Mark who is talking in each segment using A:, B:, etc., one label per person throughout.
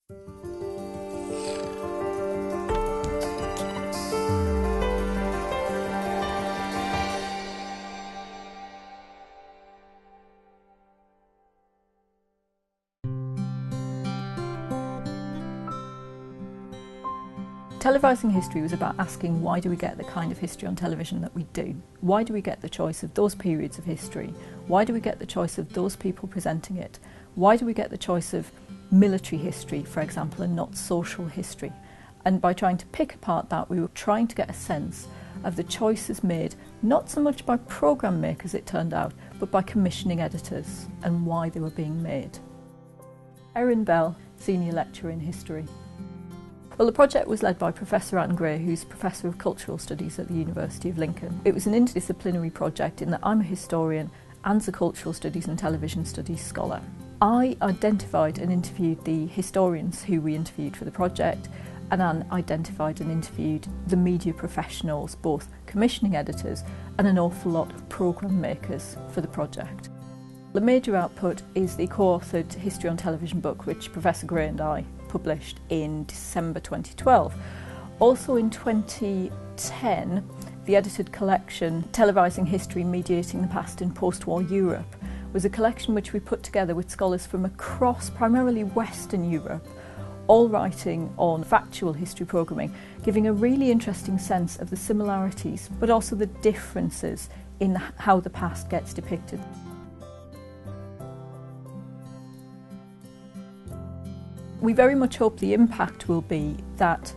A: Televising history was about asking, why do we get the kind of history on television that we do? Why do we get the choice of those periods of history? Why do we get the choice of those people presenting it? Why do we get the choice of military history, for example, and not social history? And by trying to pick apart that, we were trying to get a sense of the choices made, not so much by programme makers, it turned out, but by commissioning editors and why they were being made. Erin Bell, Senior Lecturer in History. Well, the project was led by Professor Anne Gray, who's Professor of Cultural Studies at the University of Lincoln. It was an interdisciplinary project in that I'm a historian, Anne's a cultural studies and television studies scholar. I identified and interviewed the historians who we interviewed for the project, and Anne identified and interviewed the media professionals, both commissioning editors and an awful lot of programme makers for the project. The major output is the co-authored History on Television book, which Professor Gray and I published in December 2012. Also in 2010, the edited collection Televising History Mediating the Past in Post-War Europe was a collection which we put together with scholars from across primarily Western Europe, all writing on factual history programming, giving a really interesting sense of the similarities but also the differences in how the past gets depicted. We very much hope the impact will be that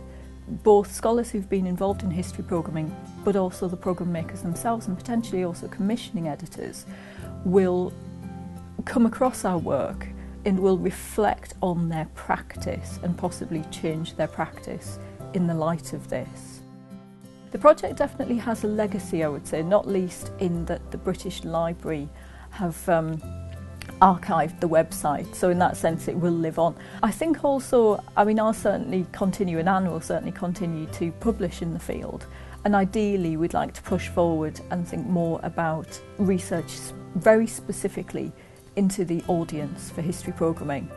A: both scholars who've been involved in history programming, but also the programme makers themselves and potentially also commissioning editors, will come across our work and will reflect on their practice and possibly change their practice in the light of this. The project definitely has a legacy, I would say, not least in that the British Library have archived the website, so in that sense it will live on. I think also, I'll certainly continue, and Anne will certainly continue to publish in the field, and ideally we'd like to push forward and think more about research very specifically into the audience for history programming.